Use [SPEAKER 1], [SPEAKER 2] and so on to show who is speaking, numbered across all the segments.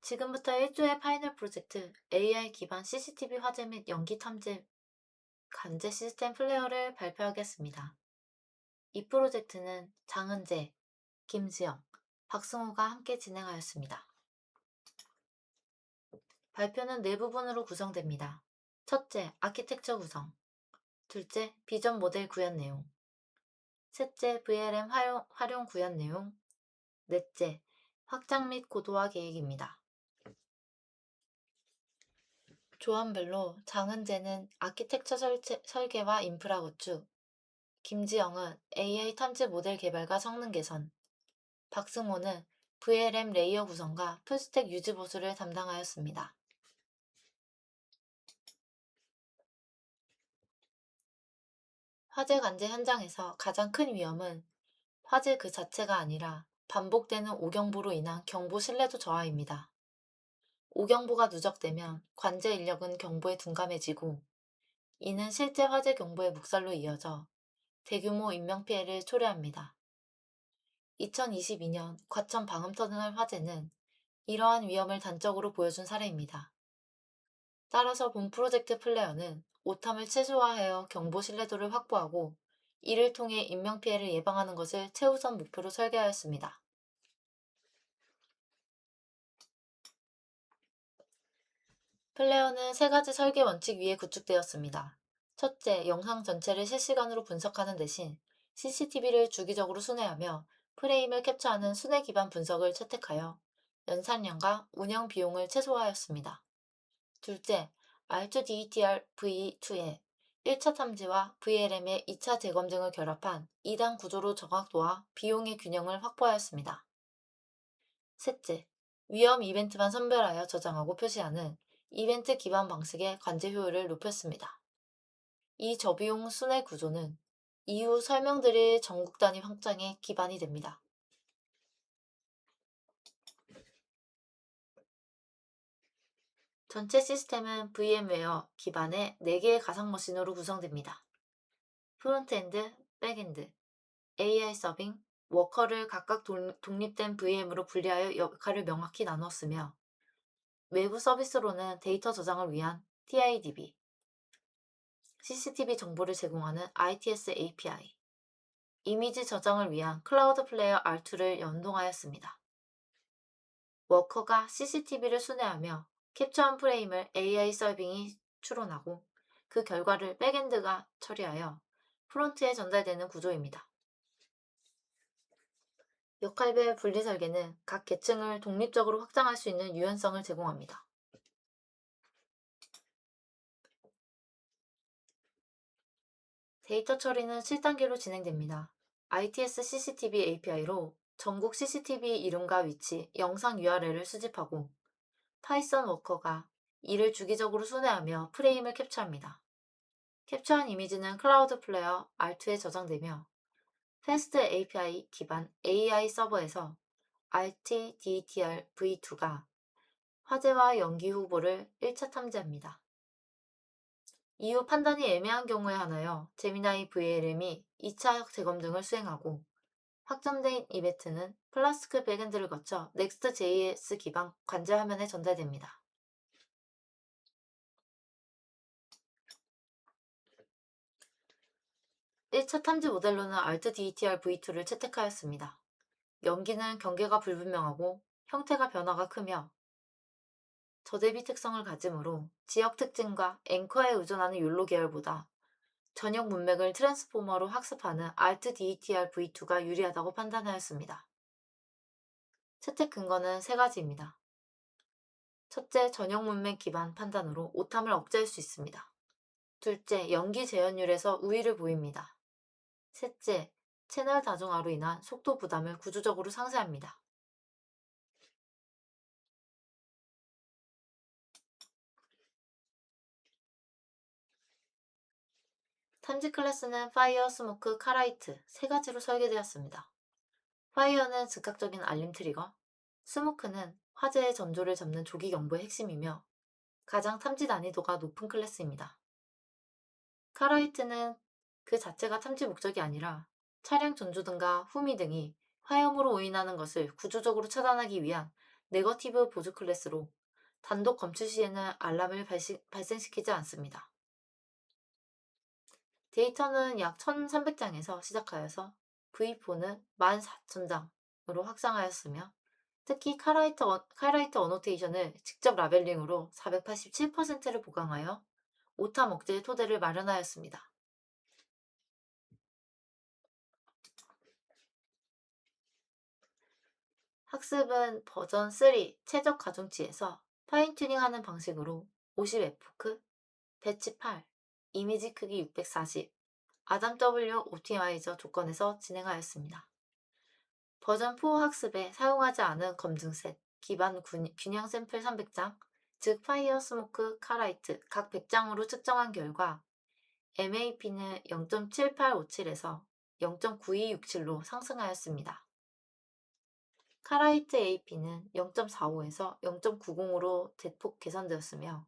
[SPEAKER 1] 지금부터 1조의 파이널 프로젝트 AI 기반 CCTV 화재 및 연기 탐지 관제 시스템 플레이어를 발표하겠습니다. 이 프로젝트는 장은재, 김지영, 박승호가 함께 진행하였습니다. 발표는 네 부분으로 구성됩니다. 첫째, 아키텍처 구성. 둘째, 비전 모델 구현 내용. 셋째, VLM 활용 구현 내용. 넷째, 확장 및 고도화 계획입니다. 조합별로 장은재는 아키텍처 설계와 인프라 구축, 김지영은 AI 탐지 모델 개발과 성능 개선, 박승호는 VLM 레이어 구성과 풀스택 유지 보수를 담당하였습니다. 화재 관제 현장에서 가장 큰 위험은 화재 그 자체가 아니라 반복되는 오경보로 인한 경보 신뢰도 저하입니다. 오경보가 누적되면 관제 인력은 경보에 둔감해지고 이는 실제 화재 경보의 묵살로 이어져 대규모 인명피해를 초래합니다. 2022년 과천 방음터미널 화재는 이러한 위험을 단적으로 보여준 사례입니다. 따라서 본 프로젝트 플레어는 오탐을 최소화하여 경보 신뢰도를 확보하고 이를 통해 인명피해를 예방하는 것을 최우선 목표로 설계하였습니다. 플레어는 세 가지 설계 원칙 위에 구축되었습니다. 첫째, 영상 전체를 실시간으로 분석하는 대신 CCTV를 주기적으로 순회하며 프레임을 캡처하는 순회 기반 분석을 채택하여 연산량과 운영 비용을 최소화하였습니다. 둘째, R2DETR V2에 1차 탐지와 VLM의 2차 재검 등을 결합한 2단 구조로 정확도와 비용의 균형을 확보하였습니다. 셋째, 위험 이벤트만 선별하여 저장하고 표시하는 이벤트 기반 방식의 관제 효율을 높였습니다. 이 저비용 순회 구조는 이후 설명드릴 전국 단위 확장의 기반이 됩니다. 전체 시스템은 VM웨어 기반의 4개의 가상 머신으로 구성됩니다. 프론트엔드, 백엔드, AI 서빙, 워커를 각각 독립된 VM으로 분리하여 역할을 명확히 나누었으며 외부 서비스로는 데이터 저장을 위한 TIDB, CCTV 정보를 제공하는 ITS API, 이미지 저장을 위한 클라우드 플레이어 R2를 연동하였습니다. 워커가 CCTV를 순회하며 캡처한 프레임을 AI 서빙이 추론하고 그 결과를 백엔드가 처리하여 프론트에 전달되는 구조입니다. 역할별 분리 설계는 각 계층을 독립적으로 확장할 수 있는 유연성을 제공합니다. 데이터 처리는 7단계로 진행됩니다. ITS CCTV API로 전국 CCTV 이름과 위치, 영상 URL을 수집하고 파이썬 워커가 이를 주기적으로 순회하며 프레임을 캡처합니다. 캡처한 이미지는 클라우드 플레이어 R2에 저장되며 패스트 API 기반 AI 서버에서 RTDTR V2가 화재와 연기 후보를 1차 탐지합니다. 이후 판단이 애매한 경우에 한하여 제미나이 VLM이 2차 재검 등을 수행하고 확정된 이벤트는 플라스크 백엔드를 거쳐 Next.js 기반 관제 화면에 전달됩니다. 1차 탐지 모델로는 ALT-DETR V2를 채택하였습니다. 연기는 경계가 불분명하고 형태가 변화가 크며 저대비 특성을 가지므로 지역 특징과 앵커에 의존하는 욜로 계열보다 전역 문맥을 트랜스포머로 학습하는 ALT-DETR V2가 유리하다고 판단하였습니다. 채택 근거는 세 가지입니다. 첫째, 전역 문맥 기반 판단으로 오탐을 억제할 수 있습니다. 둘째, 연기 재현율에서 우위를 보입니다. 셋째, 채널 다중화로 인한 속도 부담을 구조적으로 상쇄합니다. 탐지 클래스는 파이어, 스모크, 카라이트 세 가지로 설계되었습니다. 파이어는 즉각적인 알림 트리거, 스모크는 화재의 전조를 잡는 조기 경보의 핵심이며 가장 탐지 난이도가 높은 클래스입니다. 카라이트는 그 자체가 탐지 목적이 아니라 차량 전조 등과 후미 등이 화염으로 오인하는 것을 구조적으로 차단하기 위한 네거티브 보조 클래스로 단독 검출 시에는 알람을 발생시키지 않습니다. 데이터는 약 1300장에서 시작하여서 V4는 14000장으로 확장하였으며 특히 카라이트 어노테이션을 직접 라벨링으로 487%를 보강하여 오타 억제의 토대를 마련하였습니다. 학습은 버전 3 최적 가중치에서 파인튜닝하는 방식으로 50에포크, 배치 8, 이미지 크기 640, 아담 W 옵티마이저 조건에서 진행하였습니다. 버전 4 학습에 사용하지 않은 검증셋, 기반 균형 샘플 300장, 즉 파이어, 스모크, 카라이트 각 100장으로 측정한 결과 MAP는 0.7857에서 0.9267로 상승하였습니다. 카라이트 AP는 0.45에서 0.90으로 대폭 개선되었으며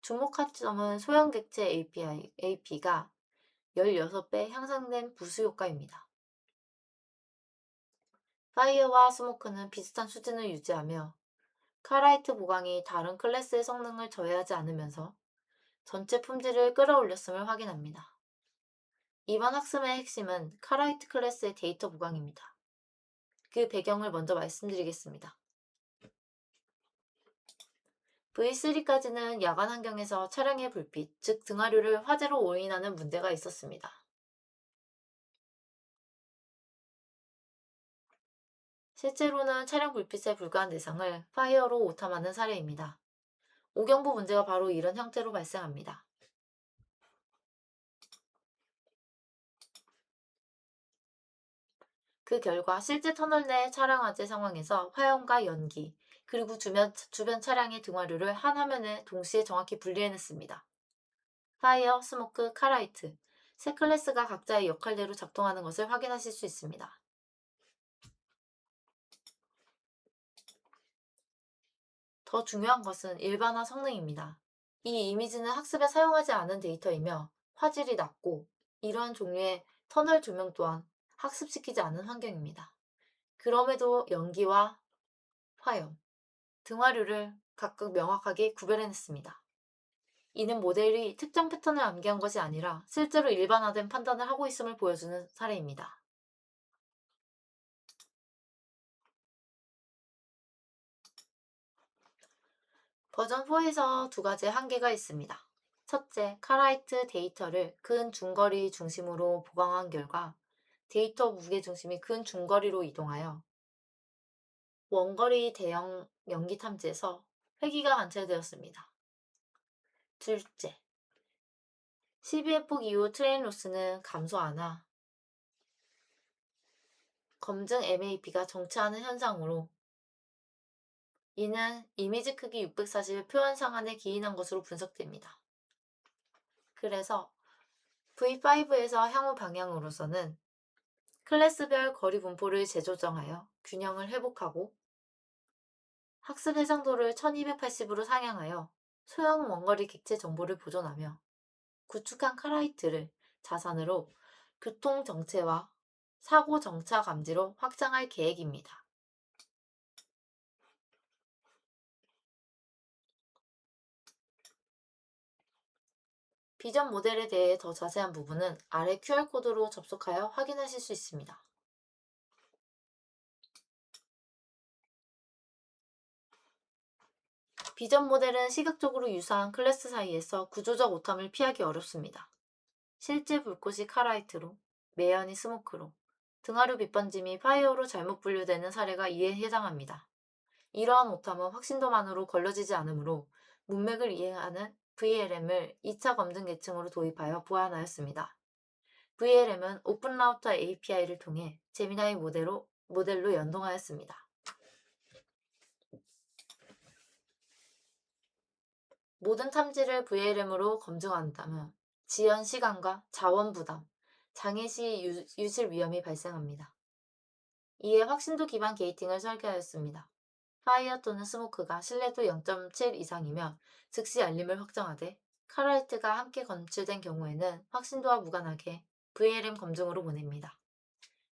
[SPEAKER 1] 주목할 점은 소형 객체 AP가 16배 향상된 부수 효과입니다. 파이어와 스모크는 비슷한 수준을 유지하며 카라이트 보강이 다른 클래스의 성능을 저해하지 않으면서 전체 품질을 끌어올렸음을 확인합니다. 이번 학습의 핵심은 카라이트 클래스의 데이터 보강입니다. 그 배경을 먼저 말씀드리겠습니다. V3까지는 야간 환경에서 차량의 불빛, 즉 등하류를 화재로 오인하는 문제가 있었습니다. 실제로는 차량 불빛에 불과한 대상을 파이어로 오탐하는 사례입니다. 오경부 문제가 바로 이런 형태로 발생합니다. 그 결과 실제 터널 내 차량 화재 상황에서 화염과 연기, 그리고 주변 차량의 등화류를 한 화면에 동시에 정확히 분리해냈습니다. 파이어, 스모크, 카라이트 세 클래스가 각자의 역할대로 작동하는 것을 확인하실 수 있습니다. 더 중요한 것은 일반화 성능입니다. 이 이미지는 학습에 사용하지 않은 데이터이며 화질이 낮고 이러한 종류의 터널 조명 또한 학습시키지 않은 환경입니다. 그럼에도 연기와 화염, 등화류를 각각 명확하게 구별해냈습니다. 이는 모델이 특정 패턴을 암기한 것이 아니라 실제로 일반화된 판단을 하고 있음을 보여주는 사례입니다. 버전 4에서 두 가지 한계가 있습니다. 첫째, 카라이트 데이터를 근 중거리 중심으로 보강한 결과 데이터 무게 중심이 근 중거리로 이동하여 원거리 대형 연기 탐지에서 회기가 관찰되었습니다. 둘째, 12회폭 이후 트레인 로스는 감소하나 검증 MAP가 정체하는 현상으로 이는 이미지 크기 640의 표현 상한에 기인한 것으로 분석됩니다. 그래서 V5에서 향후 방향으로서는 클래스별 거리 분포를 재조정하여 균형을 회복하고 학습 해상도를 1280으로 상향하여 소형 원거리 객체 정보를 보존하며 구축한 카라이트를 자산으로 교통 정체와 사고 정차 감지로 확장할 계획입니다. 비전 모델에 대해 더 자세한 부분은 아래 QR코드로 접속하여 확인하실 수 있습니다. 비전 모델은 시각적으로 유사한 클래스 사이에서 구조적 오탐을 피하기 어렵습니다. 실제 불꽃이 카라이트로, 매연이 스모크로, 등하류 빛번짐이 파이어로 잘못 분류되는 사례가 이에 해당합니다. 이러한 오탐은 확신도만으로 걸러지지 않으므로 문맥을 이해하는 VLM을 2차 검증 계층으로 도입하여 보완하였습니다. VLM은 오픈 라우터 API를 통해 제미나이 모델로 연동하였습니다. 모든 탐지를 VLM으로 검증한다면 지연 시간과 자원 부담, 장애 시 유실 위험이 발생합니다. 이에 확신도 기반 게이팅을 설계하였습니다. 파이어 또는 스모크가 신뢰도 0.7 이상이면 즉시 알림을 확정하되 카라이트가 함께 검출된 경우에는 확신도와 무관하게 VLM 검증으로 보냅니다.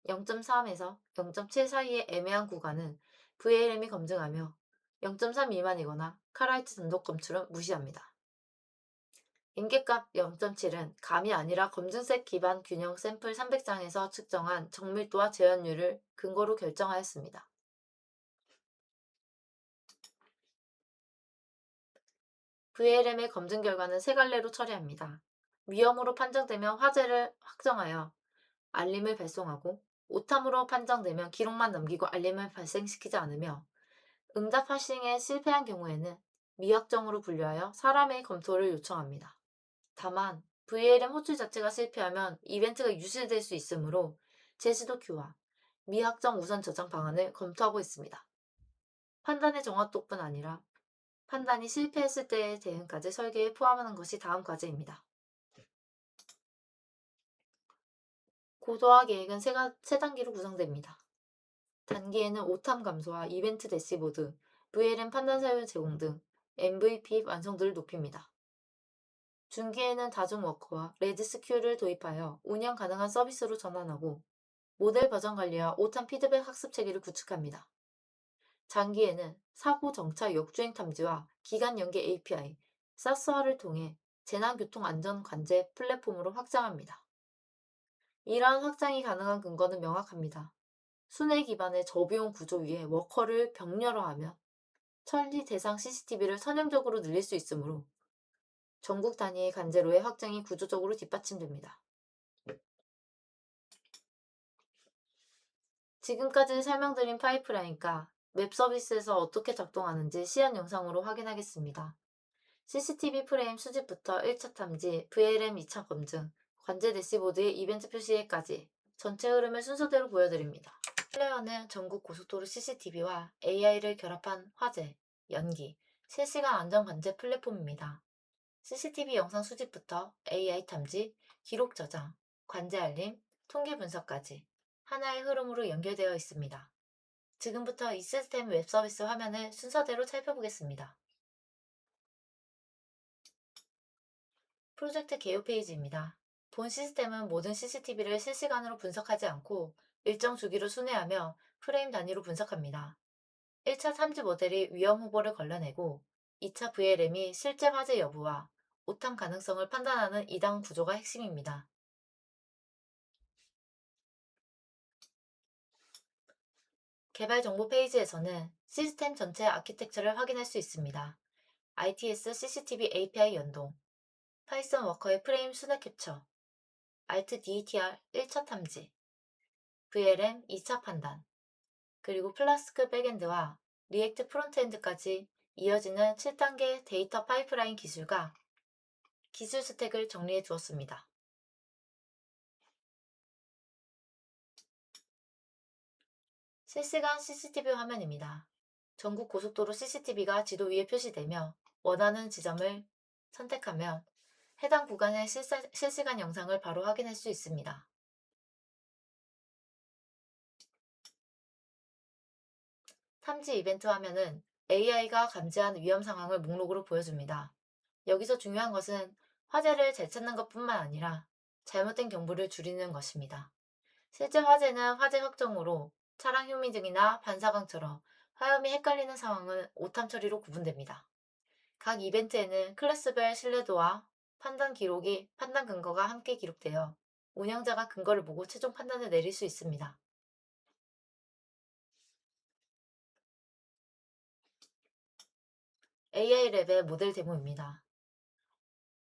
[SPEAKER 1] 0.3에서 0.7 사이의 애매한 구간은 VLM이 검증하며 0.3 미만이거나 카라이트 단독 검출은 무시합니다. 임계값 0.7은 감이 아니라 검증색 기반 균형 샘플 300장에서 측정한 정밀도와 재현율을 근거로 결정하였습니다. VLM의 검증 결과는 세 갈래로 처리합니다. 위험으로 판정되면 화재를 확정하여 알림을 발송하고, 오탐으로 판정되면 기록만 남기고 알림을 발생시키지 않으며, 응답 하싱에 실패한 경우에는 미확정으로 분류하여 사람의 검토를 요청합니다. 다만 VLM 호출 자체가 실패하면 이벤트가 유실될 수 있으므로 제시도 큐와 미확정 우선 저장 방안을 검토하고 있습니다. 판단의 정확도뿐 아니라 판단이 실패했을 때의 대응까지 설계에 포함하는 것이 다음 과제입니다. 고도화 계획은 세 단계로 구성됩니다. 단기에는 오탐 감소와 이벤트 대시보드, VLM 판단 사유 제공 등 MVP 완성도를 높입니다. 중기에는 다중 워커와 레드스큐를 도입하여 운영 가능한 서비스로 전환하고, 모델 버전 관리와 오탄 피드백 학습 체계를 구축합니다. 장기에는 사고 정차 역주행 탐지와 기간 연계 API, 사스화를 통해 재난교통 안전 관제 플랫폼으로 확장합니다. 이러한 확장이 가능한 근거는 명확합니다. 순회 기반의 저비용 구조 위에 워커를 병렬화하면 천리 대상 CCTV를 선형적으로 늘릴 수 있으므로 전국 단위의 관제로의 확장이 구조적으로 뒷받침됩니다. 지금까지 설명드린 파이프라인과 웹 서비스에서 어떻게 작동하는지 시연 영상으로 확인하겠습니다. CCTV 프레임 수집부터 1차 탐지, VLM 2차 검증, 관제 대시보드의 이벤트 표시에까지 전체 흐름을 순서대로 보여드립니다. 플레어는 전국 고속도로 CCTV와 AI를 결합한 화재, 연기, 실시간 안전 관제 플랫폼입니다. CCTV 영상 수집부터 AI 탐지, 기록 저장, 관제 알림, 통계 분석까지 하나의 흐름으로 연결되어 있습니다. 지금부터 이 시스템 웹 서비스 화면을 순서대로 살펴보겠습니다. 프로젝트 개요 페이지입니다. 본 시스템은 모든 CCTV를 실시간으로 분석하지 않고 일정 주기로 순회하며 프레임 단위로 분석합니다. 1차 탐지 모델이 위험 후보를 걸러내고 2차 VLM이 실제 화재 여부와 오탐 가능성을 판단하는 2단 구조가 핵심입니다. 개발 정보 페이지에서는 시스템 전체 아키텍처를 확인할 수 있습니다. ITS CCTV API 연동, 파이썬 워커의 프레임 순회 캡처, Alt DETR 1차 탐지, VLM 2차 판단, 그리고 플라스크 백엔드와 리액트 프론트엔드까지 이어지는 7단계 데이터 파이프라인 기술과 기술 스택을 정리해 두었습니다. 실시간 CCTV 화면입니다. 전국 고속도로 CCTV가 지도 위에 표시되며 원하는 지점을 선택하면 해당 구간의 실시간 영상을 바로 확인할 수 있습니다. 탐지 이벤트 화면은 AI가 감지한 위험 상황을 목록으로 보여줍니다. 여기서 중요한 것은 화재를 잘 찾는 것뿐만 아니라 잘못된 경보를 줄이는 것입니다. 실제 화재는 화재 확정으로 차량 흉미 등이나 반사광처럼 화염이 헷갈리는 상황은 오탐 처리로 구분됩니다. 각 이벤트에는 클래스별 신뢰도와 판단 기록이 판단 근거가 함께 기록되어 운영자가 근거를 보고 최종 판단을 내릴 수 있습니다. AI랩의 모델 데모입니다.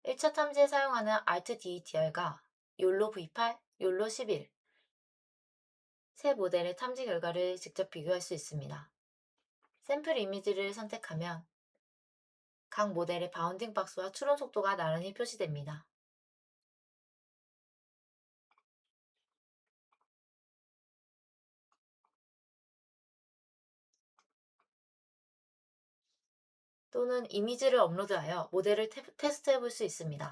[SPEAKER 1] 1차 탐지에 사용하는 ALT-DETR과 YOLO V8, YOLO 11 세 모델의 탐지 결과를 직접 비교할 수 있습니다. 샘플 이미지를 선택하면 각 모델의 바운딩 박스와 추론 속도가 나란히 표시됩니다. 또는 이미지를 업로드하여 모델을 테스트해 볼 수 있습니다.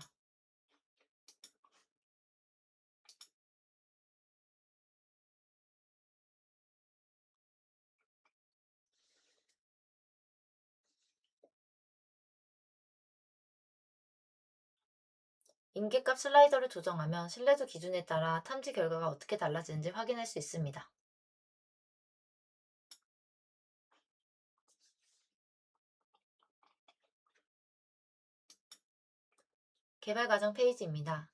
[SPEAKER 1] 임계값 슬라이더를 조정하면 신뢰도 기준에 따라 탐지 결과가 어떻게 달라지는지 확인할 수 있습니다. 개발 과정 페이지입니다.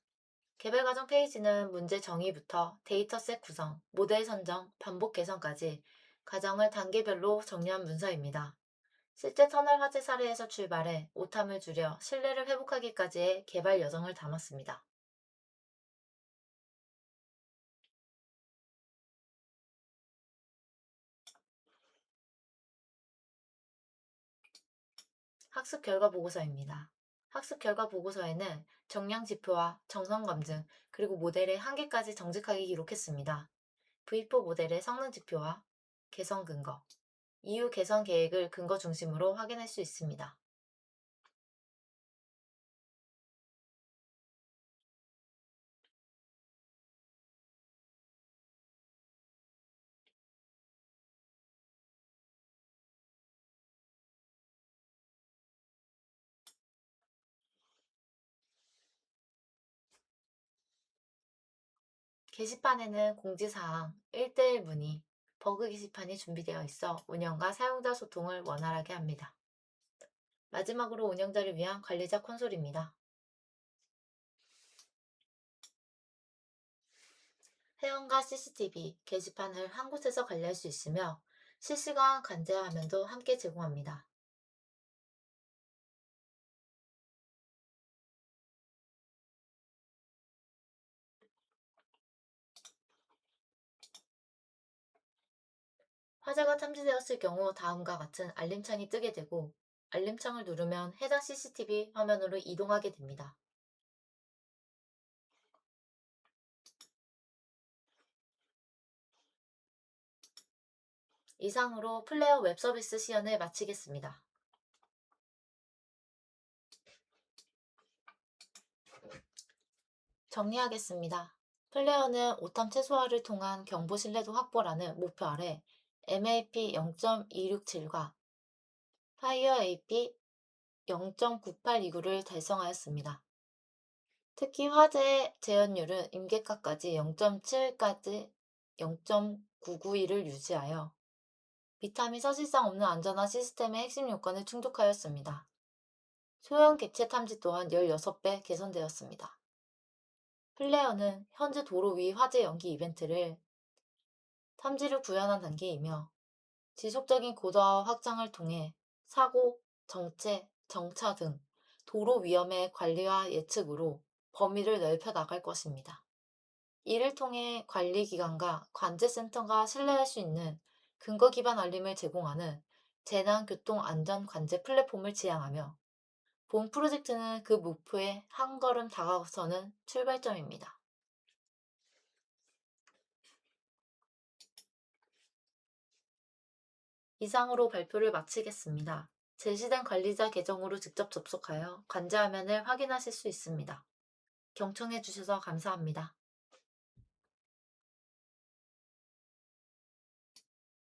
[SPEAKER 1] 개발 과정 페이지는 문제 정의부터 데이터셋 구성, 모델 선정, 반복 개선까지 과정을 단계별로 정리한 문서입니다. 실제 터널 화재 사례에서 출발해 오탐을 줄여 신뢰를 회복하기까지의 개발 여정을 담았습니다. 학습 결과 보고서입니다. 학습 결과 보고서에는 정량 지표와 정성 검증, 그리고 모델의 한계까지 정직하게 기록했습니다. V4 모델의 성능 지표와 개선 근거, 이후 개선 계획을 근거 중심으로 확인할 수 있습니다. 게시판에는 공지사항, 1대1 문의, 버그 게시판이 준비되어 있어 운영과 사용자 소통을 원활하게 합니다. 마지막으로 운영자를 위한 관리자 콘솔입니다. 회원과 CCTV, 게시판을 한 곳에서 관리할 수 있으며 실시간 관제 화면도 함께 제공합니다. 화재가 탐지되었을 경우 다음과 같은 알림창이 뜨게 되고 알림창을 누르면 해당 CCTV 화면으로 이동하게 됩니다. 이상으로 플레어 웹 서비스 시연을 마치겠습니다. 정리하겠습니다. 플레어는 오탐 최소화를 통한 경보 신뢰도 확보라는 목표 아래 MAP 0.267과 파이어 AP 0.9829를 달성하였습니다. 특히 화재 재현율은 임계가까지 0.7까지 0.991을 유지하여 비타민 사실상 없는 안전한 시스템의 핵심 요건을 충족하였습니다. 소형 객체 탐지 또한 16배 개선되었습니다. 플레어는 현재 도로 위 화재 연기 이벤트를 탐지를 구현한 단계이며 지속적인 고도화 확장을 통해 사고, 정체, 정차 등 도로 위험의 관리와 예측으로 범위를 넓혀 나갈 것입니다. 이를 통해 관리기관과 관제센터가 신뢰할 수 있는 근거 기반 알림을 제공하는 재난교통안전관제 플랫폼을 지향하며 본 프로젝트는 그 목표에 한 걸음 다가서는 출발점입니다. 이상으로 발표를 마치겠습니다. 제시된 관리자 계정으로 직접 접속하여 관제 화면을 확인하실 수 있습니다. 경청해 주셔서 감사합니다.